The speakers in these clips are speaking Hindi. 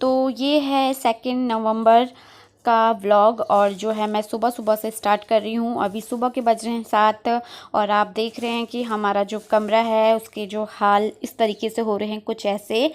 तो ये है 2 नवंबर का व्लॉग और जो है मैं सुबह सुबह से स्टार्ट कर रही हूँ। अभी सुबह के बज रहे हैं 7 और आप देख रहे हैं कि हमारा जो कमरा है उसके जो हाल इस तरीके से हो रहे हैं, कुछ ऐसे,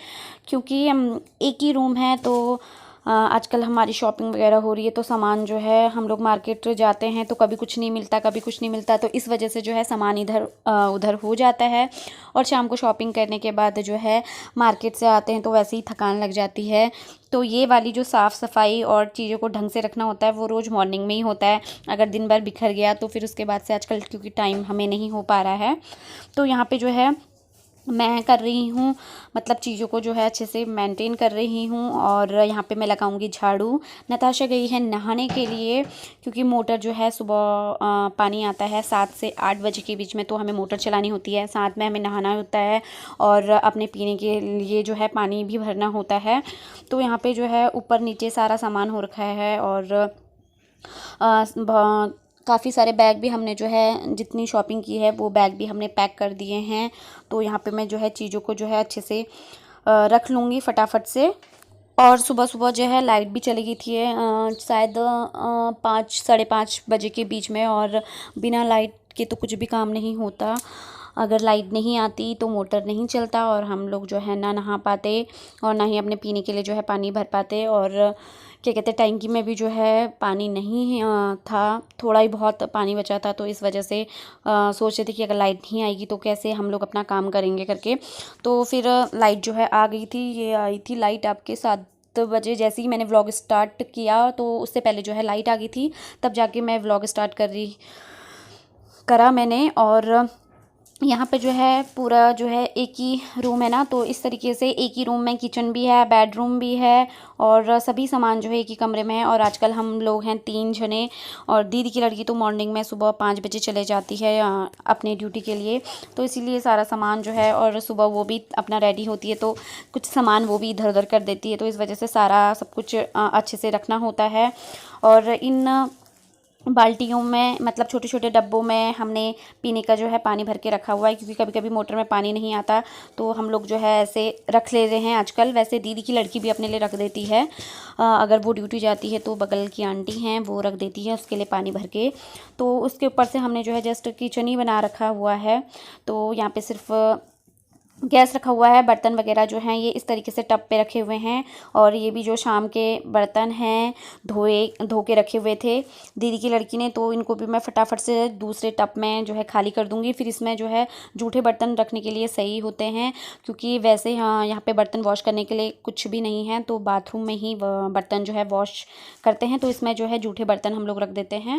क्योंकि हम एक ही रूम है तो आजकल हमारी शॉपिंग वगैरह हो रही है तो सामान जो है हम लोग मार्केट जाते हैं तो कभी कुछ नहीं मिलता, कभी कुछ नहीं मिलता, तो इस वजह से जो है सामान इधर उधर हो जाता है। और शाम को शॉपिंग करने के बाद जो है मार्केट से आते हैं तो वैसे ही थकान लग जाती है। तो ये वाली जो साफ़ सफाई और चीज़ों को ढंग से रखना होता है वो रोज़ मॉर्निंग में ही होता है। अगर दिन भर बिखर गया तो फिर उसके बाद से आजकल क्योंकि टाइम हमें नहीं हो पा रहा है, तो यहाँ पे जो है मैं कर रही हूँ, मतलब चीज़ों को जो है अच्छे से मेंटेन कर रही हूँ। और यहाँ पे मैं लगाऊंगी झाड़ू। नताशा गई है नहाने के लिए क्योंकि मोटर जो है सुबह पानी आता है 7 से 8 बजे के बीच में, तो हमें मोटर चलानी होती है, साथ में हमें नहाना होता है और अपने पीने के लिए जो है पानी भी भरना होता है। तो यहाँ पे जो है ऊपर नीचे सारा सामान हो रखा है और काफ़ी सारे बैग भी हमने जो है जितनी शॉपिंग की है वो बैग भी हमने पैक कर दिए हैं। तो यहाँ पे मैं जो है चीज़ों को जो है अच्छे से रख लूँगी फटाफट से। और सुबह सुबह जो है लाइट भी चली गई थी शायद 5 साढ़े 5 बजे के बीच में, और बिना लाइट के तो कुछ भी काम नहीं होता। अगर लाइट नहीं आती तो मोटर नहीं चलता और हम लोग जो है ना नहा पाते और ना ही अपने पीने के लिए जो है पानी भर पाते। और क्या कहते हैं, टैंकी में भी जो है पानी नहीं था, थोड़ा ही बहुत पानी बचा था, तो इस वजह से सोच रहे थे कि अगर लाइट नहीं आएगी तो कैसे हम लोग अपना काम करेंगे करके। तो फिर लाइट जो है आ गई थी, ये आई थी लाइट आपके 7 बजे। जैसे ही मैंने व्लॉग स्टार्ट किया तो उससे पहले जो है लाइट आ गई थी, तब जाके मैं व्लॉग स्टार्ट करा मैंने। और यहाँ पे जो है पूरा जो है एक ही रूम है ना, तो इस तरीके से एक ही रूम में किचन भी है, बेडरूम भी है और सभी सामान जो है एक ही कमरे में है। और आजकल हम लोग हैं 3 जने और दीदी की लड़की तो मॉर्निंग में सुबह 5 बजे चले जाती है अपनी ड्यूटी के लिए, तो इसीलिए सारा सामान जो है, और सुबह वो भी अपना रेडी होती है तो कुछ सामान वो भी इधर उधर कर देती है, तो इस वजह से सारा सब कुछ अच्छे से रखना होता है। और इन बाल्टियों में, मतलब छोटे छोटे डब्बों में हमने पीने का जो है पानी भर के रखा हुआ है, क्योंकि कभी कभी मोटर में पानी नहीं आता तो हम लोग जो है ऐसे रख ले रहे हैं आजकल। वैसे दीदी की लड़की भी अपने लिए रख देती है, अगर वो ड्यूटी जाती है तो बगल की आंटी हैं वो रख देती है उसके लिए पानी भर के। तो उसके ऊपर से हमने जो है जस्ट किचन ही बना रखा हुआ है, तो यहाँ पे सिर्फ गैस रखा हुआ है। बर्तन वगैरह जो हैं ये इस तरीके से टब पे रखे हुए हैं, और ये भी जो शाम के बर्तन हैं धो के रखे हुए थे दीदी की लड़की ने, तो इनको भी मैं फटाफट से दूसरे टब में जो है खाली कर दूंगी। फिर इसमें जो है जूठे बर्तन रखने के लिए सही होते हैं, क्योंकि वैसे हाँ यहाँ पे बर्तन वॉश करने के लिए कुछ भी नहीं है, तो बाथरूम में ही बर्तन जो है वॉश करते हैं, तो इसमें जो है जूठे बर्तन हम लोग रख देते हैं।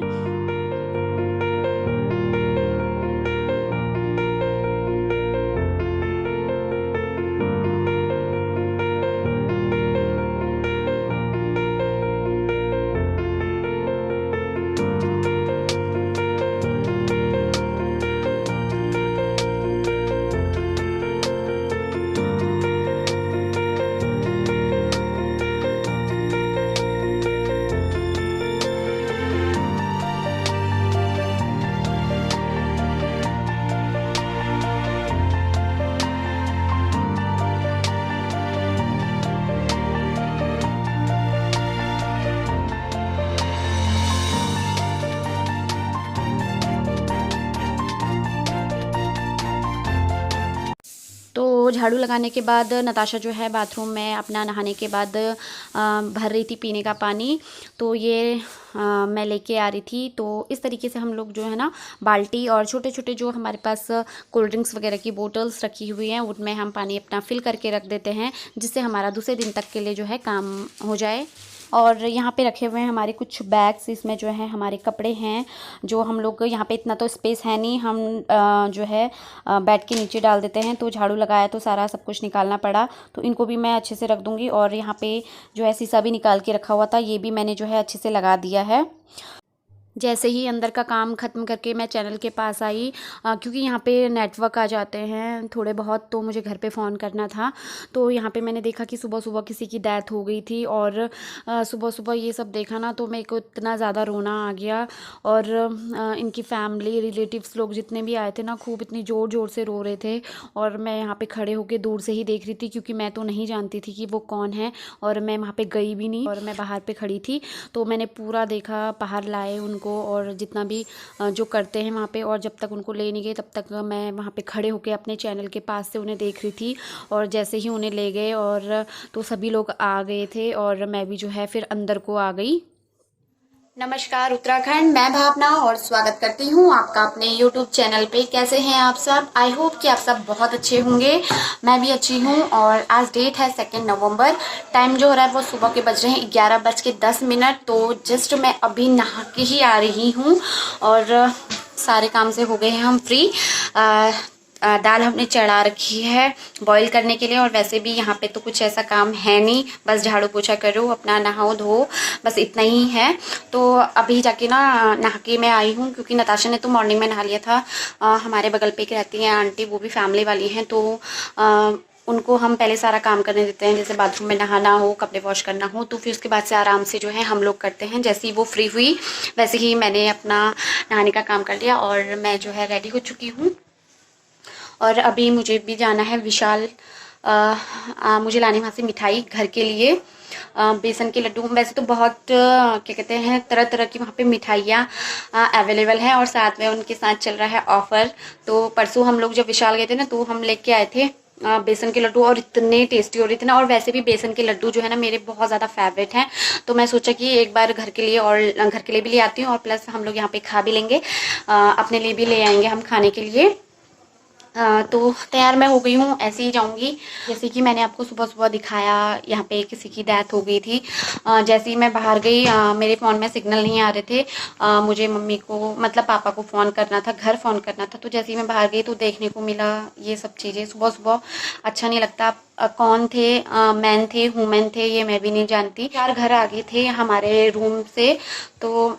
तो झाड़ू लगाने के बाद नताशा जो है बाथरूम में अपना नहाने के बाद भर रही थी पीने का पानी, तो ये मैं लेके आ रही थी। तो इस तरीके से हम लोग जो है ना बाल्टी और छोटे छोटे जो हमारे पास कोल्ड ड्रिंक्स वगैरह की बोतल्स रखी हुई हैं उनमें हम पानी अपना फिल करके रख देते हैं, जिससे हमारा दूसरे दिन तक के लिए जो है काम हो जाए। और यहाँ पे रखे हुए हैं हमारे कुछ बैग्स, इसमें जो है हमारे कपड़े हैं जो हम लोग, यहाँ पे इतना तो स्पेस है नहीं, हम जो है बेड के नीचे डाल देते हैं, तो झाड़ू लगाया तो सारा सब कुछ निकालना पड़ा, तो इनको भी मैं अच्छे से रख दूँगी। और यहाँ पे जो है शीशा भी निकाल के रखा हुआ था, ये भी मैंने जो है अच्छे से लगा दिया है। जैसे ही अंदर का काम ख़त्म करके मैं चैनल के पास आई, क्योंकि यहाँ पे नेटवर्क आ जाते हैं थोड़े बहुत, तो मुझे घर पे फ़ोन करना था। तो यहाँ पे मैंने देखा कि सुबह सुबह किसी की डेथ हो गई थी, और सुबह सुबह ये सब देखा ना तो मेरे को इतना ज़्यादा रोना आ गया। और इनकी फैमिली रिलेटिव्स लोग जितने भी आए थे ना, खूब इतनी ज़ोर ज़ोर से रो रहे थे। और मैं यहाँ पे खड़े होके दूर से ही देख रही थी, क्योंकि मैं तो नहीं जानती थी कि वो कौन है, और मैं वहाँ पे गई भी नहीं, और मैं बाहर पे खड़ी थी। तो मैंने पूरा देखा, बाहर लाए उनको, और जितना भी जो करते हैं वहाँ पे, और जब तक उनको ले नहीं गए तब तक मैं वहाँ पे खड़े होके अपने चैनल के पास से उन्हें देख रही थी। और जैसे ही उन्हें ले गए और तो सभी लोग आ गए थे, और मैं भी जो है फिर अंदर को आ गई। नमस्कार उत्तराखंड, मैं भावना और स्वागत करती हूँ आपका अपने YouTube चैनल पे। कैसे हैं आप सब? आई होप कि आप सब बहुत अच्छे होंगे। मैं भी अच्छी हूँ। और आज डेट है 2 नवंबर। टाइम जो हो रहा है वो सुबह के बज रहे हैं 11:10। तो जस्ट मैं अभी नहा के ही आ रही हूँ, और सारे काम से हो गए हैं हम फ्री। दाल हमने चढ़ा रखी है बॉईल करने के लिए, और वैसे भी यहाँ पे तो कुछ ऐसा काम है नहीं, बस झाड़ू पोछा करो, अपना नहाओ धो, बस इतना ही है। तो अभी जाके ना नहा के मैं आई हूँ, क्योंकि नताशा ने तो मॉर्निंग में नहा लिया था। हमारे बगल पे की रहती हैं आंटी, वो भी फैमिली वाली हैं, तो उनको हम पहले सारा काम करने देते हैं, जैसे बाथरूम में नहाना हो, कपड़े वॉश करना हो, तो फिर उसके बाद से आराम से जो है हम लोग करते हैं। जैसे ही वो फ्री हुई वैसे ही मैंने अपना नहाने का काम कर लिया, और मैं जो है रेडी हो चुकी हूँ। और अभी मुझे भी जाना है विशाल, मुझे लाने वहाँ से मिठाई घर के लिए, बेसन के लड्डू। वैसे तो बहुत क्या कहते हैं, तरह तरह की वहाँ पे मिठाइयाँ अवेलेबल हैं, और साथ में उनके साथ चल रहा है ऑफ़र। तो परसों हम लोग जब विशाल गए थे ना, तो हम लेके आए थे बेसन के लड्डू, और इतने टेस्टी हो रहे थे ना। और वैसे भी बेसन के लड्डू जो है ना मेरे बहुत ज़्यादा फेवरेट हैं, तो मैं सोचा कि एक बार घर के लिए, और घर के लिए भी ले आती हूँ, और प्लस हम लोग यहाँ पे खा भी लेंगे, अपने लिए भी ले आएंगे हम खाने के लिए। तो तैयार मैं हो गई हूँ, ऐसे ही जाऊँगी। जैसे कि मैंने आपको सुबह सुबह दिखाया, यहाँ पे किसी की डेथ हो गई थी। जैसे ही मैं बाहर गई, मेरे फ़ोन में सिग्नल नहीं आ रहे थे। मुझे मम्मी को, मतलब पापा को फ़ोन करना था, घर फ़ोन करना था। तो जैसे ही मैं बाहर गई तो देखने को मिला ये सब चीज़ें। सुबह सुबह अच्छा नहीं लगता। कौन थे, मैन थे, वुमेन थे, ये मैं भी नहीं जानती। 4 घर आगे थे हमारे रूम से, तो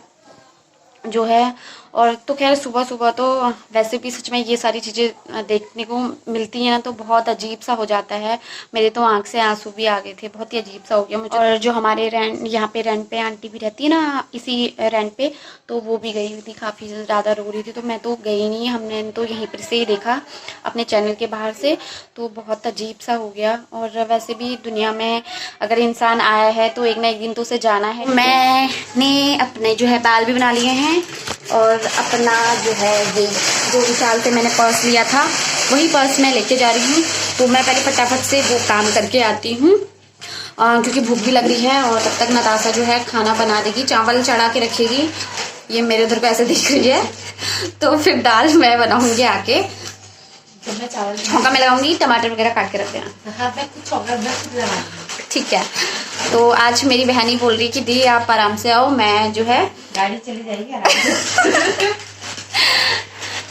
जो है। और तो खैर सुबह सुबह तो वैसे भी सच में ये सारी चीज़ें देखने को मिलती हैं ना, तो बहुत अजीब सा हो जाता है। मेरे तो आंख से आंसू भी आ गए थे, बहुत ही अजीब सा हो गया मुझे। और जो हमारे यहाँ पे रेंट पे आंटी भी रहती है ना, इसी रेंट पे, तो वो भी गई हुई थी, काफ़ी ज़्यादा रो रही थी। तो मैं तो गई नहीं, हमने तो यहीं पर से ही देखा अपने चैनल के बाहर से, तो बहुत अजीब सा हो गया। और वैसे भी दुनिया में अगर इंसान आया है तो एक ना एक दिन तो उसे जाना है। मैंने अपने जो है बाल भी बना लिए हैं, और अपना जो है ये जो विशाल से मैंने पर्स लिया था वही पर्स मैं लेके जा रही हूँ। तो मैं पहले फटाफट से वो काम करके आती हूँ, क्योंकि भूख भी लग रही है। और तब तक नताशा जो है खाना बना देगी, चावल चढ़ा के रखेगी। ये मेरे उधर को ऐसे दिख रही है, तो फिर दाल मैं बनाऊँगी आके। छौंका मैं लगाऊंगी, टमाटर वगैरह काट के रख देना। ठीक है। तो आज मेरी बहन ही बोल रही कि दी आप आराम से आओ, मैं जो है गाड़ी चली जाएगी आराम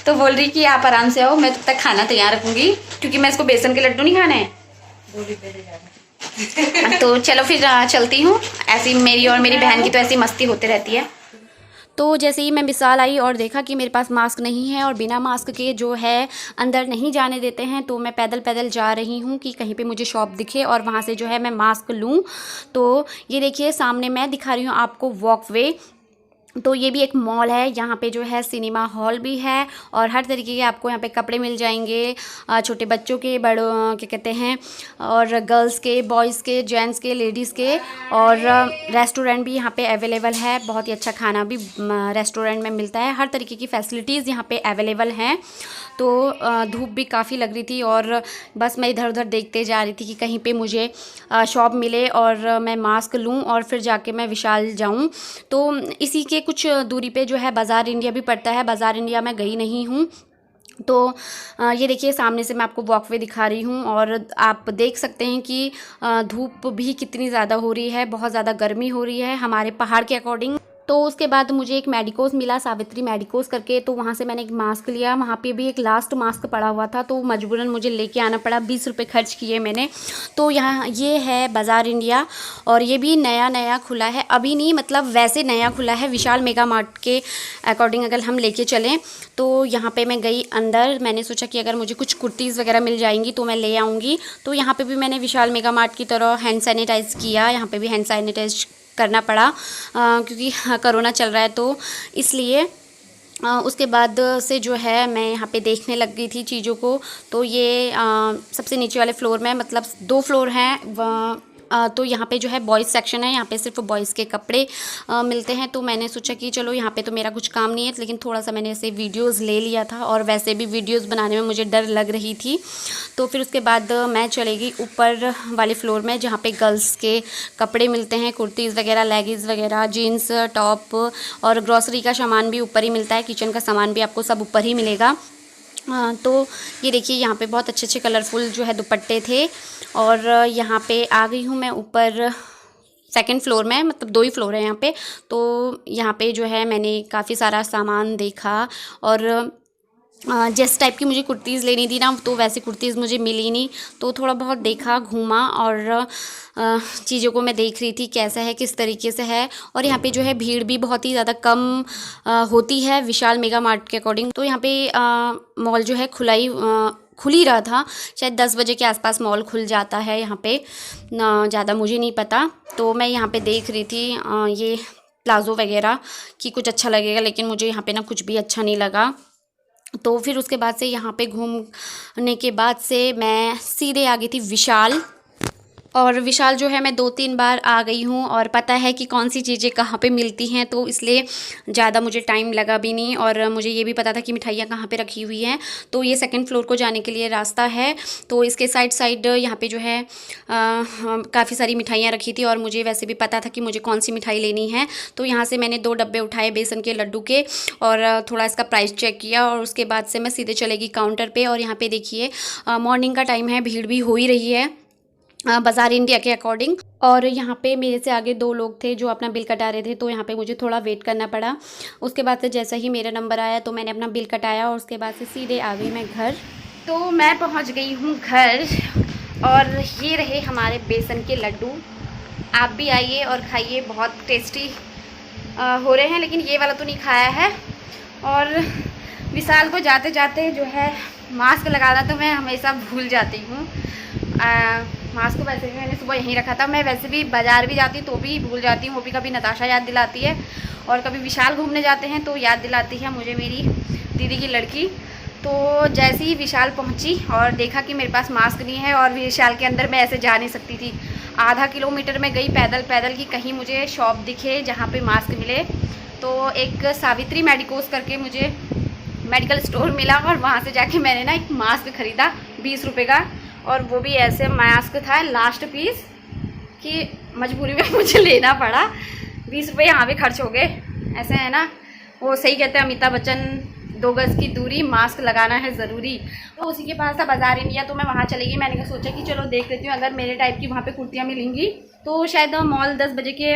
तो बोल रही कि आप आराम से आओ, मैं तब तक खाना तैयार रखूंगी, क्योंकि मैं इसको बेसन के लड्डू नहीं खाने हैं। तो चलो फिर चलती हूँ। ऐसी मेरी और मेरी बहन की तो ऐसी मस्ती होती रहती है। तो जैसे ही मैं विशाल आई और देखा कि मेरे पास मास्क नहीं है, और बिना मास्क के जो है अंदर नहीं जाने देते हैं, तो मैं पैदल पैदल जा रही हूँ कि कहीं पे मुझे शॉप दिखे और वहाँ से जो है मैं मास्क लूँ। तो ये देखिए सामने मैं दिखा रही हूँ आपको वॉकवे। तो ये भी एक मॉल है, यहाँ पे जो है सिनेमा हॉल भी है, और हर तरीके के आपको यहाँ पे कपड़े मिल जाएंगे, छोटे बच्चों के, बड़ों क्या कहते हैं, और गर्ल्स के, बॉयज़ के, जेंट्स के, लेडीज़ के। और रेस्टोरेंट भी यहाँ पे अवेलेबल है, बहुत ही अच्छा खाना भी रेस्टोरेंट में मिलता है। हर तरीके की फैसिलिटीज़ यहाँ पे अवेलेबल हैं। तो धूप भी काफ़ी लग रही थी, और बस मैं इधर उधर देखते जा रही थी कि कहीं पे मुझे शॉप मिले और मैं मास्क लूँ, और फिर जाके मैं विशाल जाऊँ। तो इसी के कुछ दूरी पे जो है बाज़ार इंडिया भी पड़ता है। बाज़ार इंडिया मैं गई नहीं हूँ। तो ये देखिए सामने से मैं आपको वॉकवे दिखा रही हूँ, और आप देख सकते हैं कि धूप भी कितनी ज़्यादा हो रही है, बहुत ज़्यादा गर्मी हो रही है हमारे पहाड़ के अकॉर्डिंग। तो उसके बाद मुझे एक मेडिकोस मिला, सावित्री मेडिकोस करके, तो वहाँ से मैंने एक मास्क लिया। वहाँ पे भी एक लास्ट मास्क पड़ा हुआ था तो मजबूरन मुझे लेके आना पड़ा, 20 रुपये खर्च किए मैंने। तो यहाँ ये है बाज़ार इंडिया, और ये भी नया नया खुला है, अभी नहीं मतलब वैसे नया खुला है विशाल मेगा मार्ट के अकॉर्डिंग अगर हम लेके चलें। तो यहाँ पे मैं गई अंदर, मैंने सोचा कि अगर मुझे कुछ कुर्तीज़ वगैरह मिल जाएंगी तो मैं ले आऊँगी। तो यहाँ पे भी मैंने विशाल मेगा मार्ट की तरह हैंड सैनिटाइज़ किया, यहाँ पे भी हैंड सैनिटाइज करना पड़ा क्योंकि कोरोना चल रहा है तो इसलिए। उसके बाद से जो है मैं यहाँ पे देखने लग गई थी चीज़ों को। तो ये सबसे नीचे वाले फ्लोर में, मतलब 2 फ्लोर हैं, तो यहाँ पे जो है बॉयज़ सेक्शन है, यहाँ पे सिर्फ बॉयज़ के कपड़े मिलते हैं। तो मैंने सोचा कि चलो यहाँ पे तो मेरा कुछ काम नहीं है, लेकिन थोड़ा सा मैंने ऐसे वीडियोस ले लिया था, और वैसे भी वीडियोस बनाने में मुझे डर लग रही थी। तो फिर उसके बाद मैं चली गई ऊपर वाले फ्लोर में जहाँ पे गर्ल्स के कपड़े मिलते हैं, कुर्तीज़ वगैरह, लेगिंग्स वगैरह, जीन्स टॉप, और ग्रॉसरी का सामान भी ऊपर ही मिलता है, किचन का सामान भी आपको सब ऊपर ही मिलेगा। तो ये देखिए यहाँ पे बहुत अच्छे अच्छे कलरफुल जो है दुपट्टे थे। और यहाँ पे आ गई हूँ मैं ऊपर सेकंड फ्लोर में, मतलब 2 ही फ्लोर है यहाँ पे। तो यहाँ पे जो है मैंने काफ़ी सारा सामान देखा, और जिस टाइप की मुझे कुर्तीज़ लेनी थी ना, तो वैसी कुर्तीज़ मुझे मिली नहीं। तो थोड़ा बहुत देखा, घूमा, और चीज़ों को मैं देख रही थी कैसा है, किस तरीके से है। और यहाँ पे जो है भीड़ भी बहुत ही ज़्यादा कम होती है विशाल मेगा मार्ट के अकॉर्डिंग। तो यहाँ पे मॉल जो है खुल ही रहा था, शायद 10 बजे के आसपास मॉल खुल जाता है यहाँ पे, ज़्यादा मुझे नहीं पता। तो मैं यहाँ पे देख रही थी ये प्लाज़ो वगैरह कि कुछ अच्छा लगेगा, लेकिन मुझे यहाँ पे ना कुछ भी अच्छा नहीं लगा। तो फिर उसके बाद से यहाँ पे घूमने के बाद से मैं सीधे आ गई थी विशाल। और विशाल जो है मैं 2-3 बार आ गई हूँ, और पता है कि कौन सी चीज़ें कहाँ पे मिलती हैं, तो इसलिए ज़्यादा मुझे टाइम लगा भी नहीं। और मुझे ये भी पता था कि मिठाइयाँ कहाँ पे रखी हुई हैं। तो ये सेकंड फ्लोर को जाने के लिए रास्ता है, तो इसके साइड यहाँ पे जो है काफ़ी सारी मिठाइयाँ रखी थी, और मुझे वैसे भी पता था कि मुझे कौन सी मिठाई लेनी है। तो यहाँ से मैंने 2 डब्बे उठाए बेसन के लड्डू के, और थोड़ा इसका प्राइस चेक किया, और उसके बाद से मैं सीधे चलेगी काउंटर पर। और यहाँ पर देखिए मॉर्निंग का टाइम है, भीड़ भी हो ही रही है बाज़ार इंडिया के अकॉर्डिंग। और यहाँ पे मेरे से आगे 2 लोग थे जो अपना बिल कटा रहे थे, तो यहाँ पे मुझे थोड़ा वेट करना पड़ा। उसके बाद से जैसा ही मेरा नंबर आया तो मैंने अपना बिल कटाया, और उसके बाद से सीधे आ गई मैं घर। तो मैं पहुँच गई हूँ घर, और ये रहे हमारे बेसन के लड्डू। आप भी आइए और खाइए, बहुत टेस्टी हो रहे हैं, लेकिन ये वाला तो नहीं खाया है। और विशाल को जाते जाते जो है मास्क लगाना तो मैं हमेशा भूल जाती हूँ। मास्क वैसे भी मैंने सुबह यहीं रखा था। मैं वैसे भी बाज़ार भी जाती तो भी भूल जाती हूँ, वो भी कभी नताशा याद दिलाती है, और कभी विशाल घूमने जाते हैं तो याद दिलाती है मुझे मेरी दीदी की लड़की। तो जैसे ही विशाल पहुँची और देखा कि मेरे पास मास्क नहीं है, और विशाल के अंदर मैं ऐसे जा नहीं सकती थी, आधा किलोमीटर में गई पैदल कि कहीं मुझे शॉप दिखे जहाँ पर मास्क मिले। तो एक सावित्री मेडिकोस करके मुझे मेडिकल स्टोर मिला, और वहाँ से जाके मैंने ना एक मास्क ख़रीदा 20 रुपये का, और वो भी ऐसे मास्क था लास्ट पीस कि मजबूरी में मुझे लेना पड़ा। 20 रुपये यहाँ भी खर्च हो गए। ऐसे है ना, वो सही कहते हैं अमिताभ बच्चन, 2 गज़ की दूरी, मास्क लगाना है ज़रूरी। तो उसी के पास था बाज़ार इंडिया, तो मैं वहाँ चली गई। मैंने सोचा कि चलो देख लेती हूँ, अगर मेरे टाइप की वहाँ पे कुर्तियाँ मिलेंगी। तो शायद मॉल 10 बजे के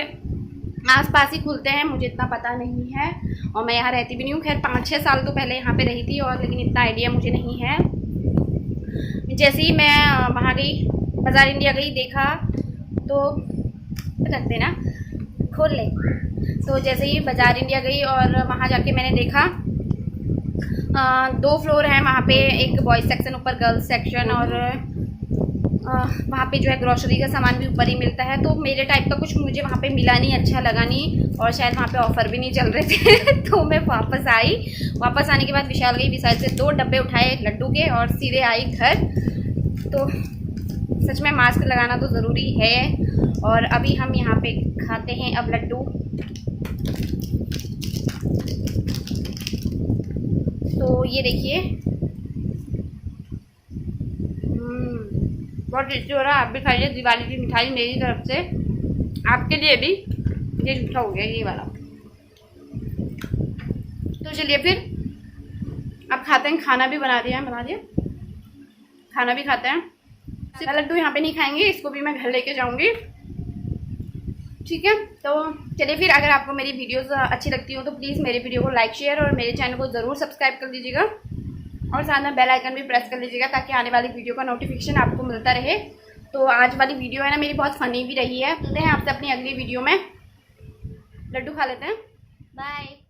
आसपास ही खुलते हैं, मुझे इतना पता नहीं है, और मैं यहाँ रहती भी नहीं हूँ। खैर 5-6 साल तो पहले यहाँ पे रही थी, और लेकिन इतना आइडिया मुझे नहीं है। जैसे ही मैं वहाँ गई, बाज़ार इंडिया गई, देखा तो रख देना, खोल ले। तो जैसे ही बाज़ार इंडिया गई और वहाँ जाके मैंने देखा 2 फ्लोर हैं वहाँ पे, एक बॉयज़ सेक्शन, ऊपर गर्ल्स सेक्शन, और वहाँ पे जो है ग्रॉसरी का सामान भी ऊपर ही मिलता है। तो मेरे टाइप का कुछ मुझे वहाँ पे मिला नहीं, अच्छा लगा नहीं, और शायद वहाँ पे ऑफ़र भी नहीं चल रहे थे। तो मैं वापस आई। वापस आने के बाद विशाल गई, विशाल से 2 डब्बे उठाए लड्डू के, और सीधे आई घर। तो सच में मास्क लगाना तो ज़रूरी है। और अभी हम यहाँ पे खाते हैं अब लड्डू। तो ये देखिए, बहुत टेस्टी हो रहा है। आप भी खाइए, दिवाली की मिठाई मेरी तरफ से आपके लिए भी। ये झूठा हो गया ये वाला। तो चलिए फिर अब खाते हैं। खाना भी बना दिया खाना भी खाते हैं। लड्डू यहाँ पे नहीं खाएंगे, इसको भी मैं घर लेके जाऊंगी। ठीक है। तो चलिए फिर, अगर आपको मेरी वीडियोस अच्छी लगती हो तो प्लीज़ मेरे वीडियो को लाइक शेयर और मेरे चैनल को ज़रूर सब्सक्राइब कर दीजिएगा और साथ में बेल आइकन भी प्रेस कर लीजिएगा ताकि आने वाली वीडियो का नोटिफिकेशन आपको मिलता रहे। तो आज वाली वीडियो है ना मेरी बहुत फ़नी भी रही है। मिलते हैं आपसे अपनी अगली वीडियो में। लड्डू खा लेते हैं। बाय।